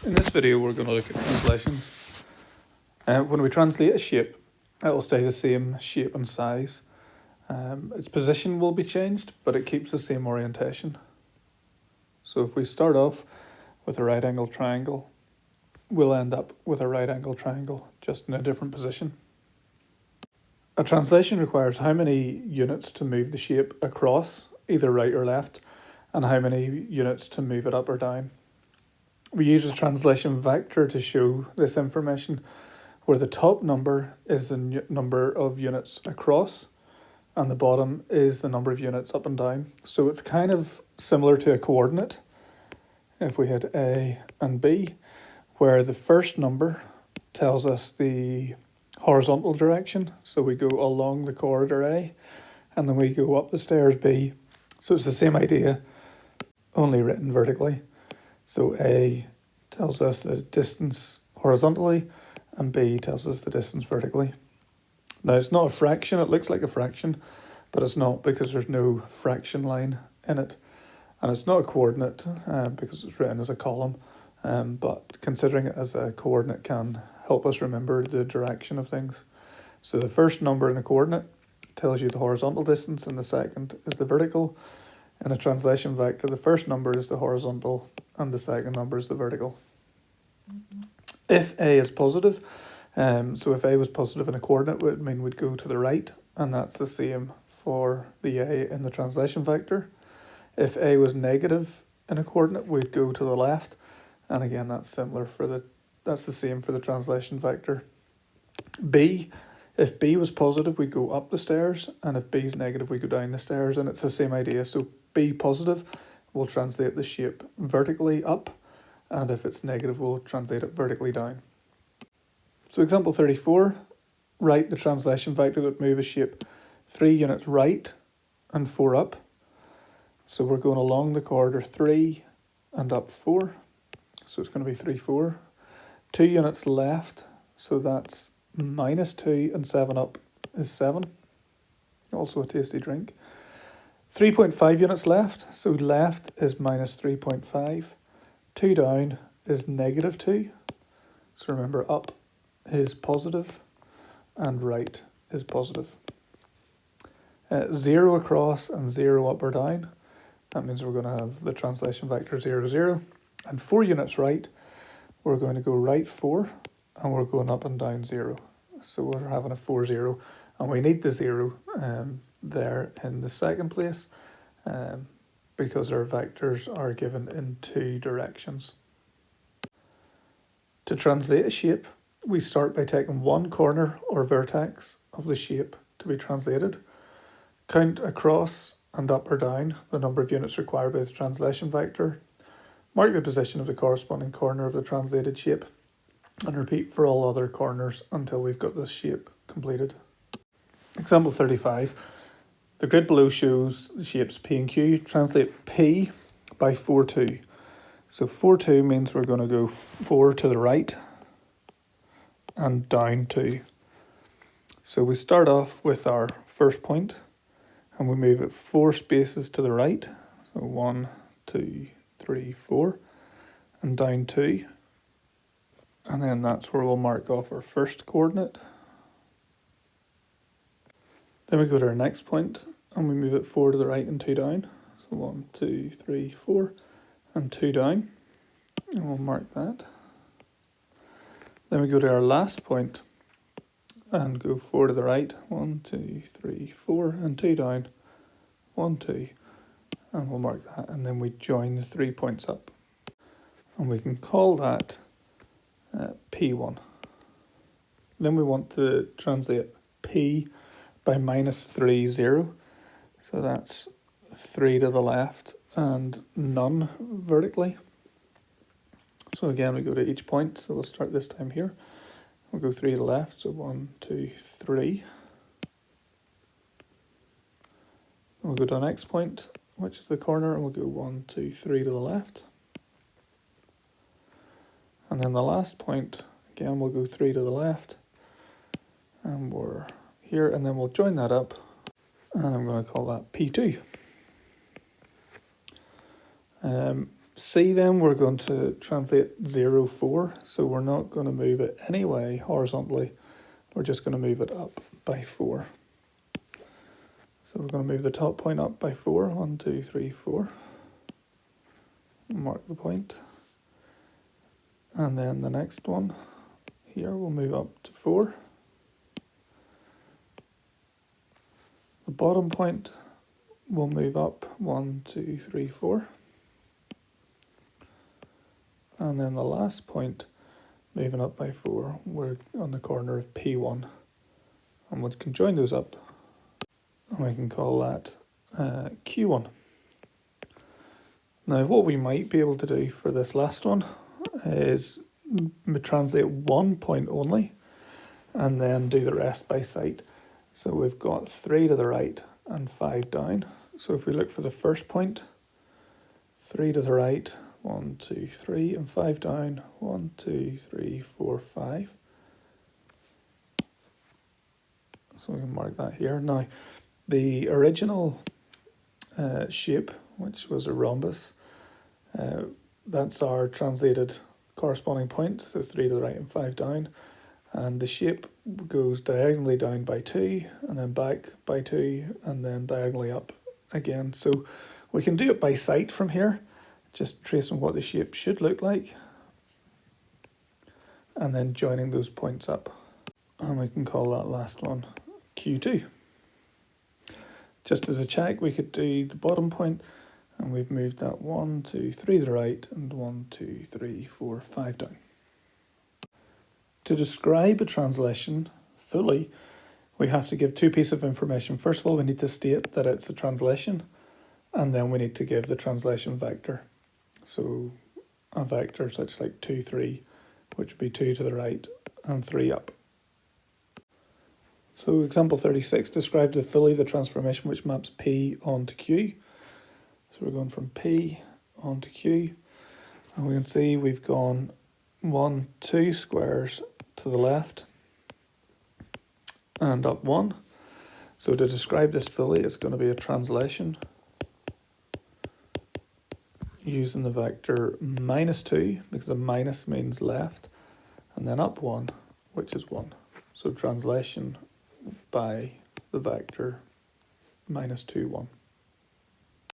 In this video we're going to look at translations. When we translate a shape, it will stay the same shape and size. Its position will be changed, but it keeps the same orientation. So if we start off with a right angle triangle, we'll end up with a right angle triangle, just in a different position. A translation requires how many units to move the shape across, either right or left, and how many units to move it up or down. We use a translation vector to show this information, where the top number is the number of units across and the bottom is the number of units up and down. So it's kind of similar to a coordinate. If we had A and B, where the first number tells us the horizontal direction, so we go along the corridor A and then we go up the stairs B. So it's the same idea, only written vertically. So A tells us the distance horizontally and B tells us the distance vertically. Now it's not a fraction, it looks like a fraction, but it's not, because there's no fraction line in it. And it's not a coordinate because it's written as a column, but considering it as a coordinate can help us remember the direction of things. So the first number in a coordinate tells you the horizontal distance and the second is the vertical. In a translation vector, the first number is the horizontal and the second number is the vertical. If A is positive, so if A was positive in a coordinate, it would mean we'd go to the right, and that's the same for the A in the translation vector. If A was negative in a coordinate, we'd go to the left, and again that's the same for the translation vector. B, if B was positive, we'd go up the stairs, and if B is negative, we go down the stairs, and it's the same idea. So B positive will translate the shape vertically up, and if it's negative, we'll translate it vertically down. So example 34, write the translation vector that move a shape 3 units right and 4 up. So we're going along the corridor 3 and up 4. So it's going to be 3, 4. 2 units left, so that's -2 and 7 up is 7. Also a tasty drink. 3.5 units left, so left is -3.5. 2 down is -2. So remember, up is positive and right is positive. 0 across and 0 up or down. That means we're going to have the translation vector 0, 0. And 4 units right, we're going to go right 4 and we're going up and down 0. So we're having a 4, 0. And we need the 0 there in the second place because our vectors are given in 2 directions. To translate a shape, we start by taking one corner or vertex of the shape to be translated, count across and up or down the number of units required by the translation vector, mark the position of the corresponding corner of the translated shape, and repeat for all other corners until we've got this shape completed. Example 35. The grid below shows the shapes P and Q. Translate P by 4, 2. So 4, 2 means we're going to go 4 to the right and down 2. So we start off with our first point and we move it 4 spaces to the right. So 1, 2, 3, 4 and down 2. And then that's where we'll mark off our first coordinate. Then we go to our next point and we move it 4 to the right and 2 down. So 1, 2, 3, 4 and 2 down. And we'll mark that. Then we go to our last point and go 4 to the right. 1, 2, 3, 4 and 2 down. 1, 2. And we'll mark that. And then we join the 3 points up. And we can call that P1. Then we want to translate P by -3, 0. So that's 3 to the left and none vertically. So again, we go to each point. So we'll start this time here. We'll go 3 to the left. So 1, 2, 3. We'll go to the next point, which is the corner, and we'll go 1, 2, 3 to the left. And then the last point, again, we'll go 3 to the left. And we're here, and then we'll join that up. And I'm going to call that P2. C then, we're going to translate 0, 4. So we're not going to move it any way horizontally. We're just going to move it up by 4. So we're going to move the top point up by 4. 1, 2, 3, 4. Mark the point. And then the next one here we'll move up to 4. The bottom point will move up 1, 2, 3, 4. And then the last point, moving up by 4, we're on the corner of P1. And we can join those up, and we can call that Q1. Now what we might be able to do for this last one is translate 1 point only, and then do the rest by sight. So we've got 3 to the right and 5 down. So if we look for the first point, 3 to the right, 1, 2, 3, and 5 down, 1, 2, 3, 4, 5. So we can mark that here. Now, the original shape, which was a rhombus, that's our translated corresponding point, so 3 to the right and 5 down. And the shape goes diagonally down by 2, and then back by 2, and then diagonally up again. So we can do it by sight from here, just tracing what the shape should look like, and then joining those points up. And we can call that last one Q2. Just as a check, we could do the bottom point, and we've moved that 1, 2, 3 to the right, and 1, 2, 3, 4, 5 down. To describe a translation fully, we have to give 2 pieces of information. First of all, we need to state that it's a translation, and then we need to give the translation vector. So a vector such like 2, 3, which would be 2 to the right and 3 up. So example 36 describes fully the transformation which maps P onto Q. So we're going from P onto Q, and we can see we've gone 1, 2 squares to the left and up 1. So to describe this fully, it's going to be a translation using the vector -2, because a minus means left, and then up 1, which is 1. So translation by the vector -2, 1.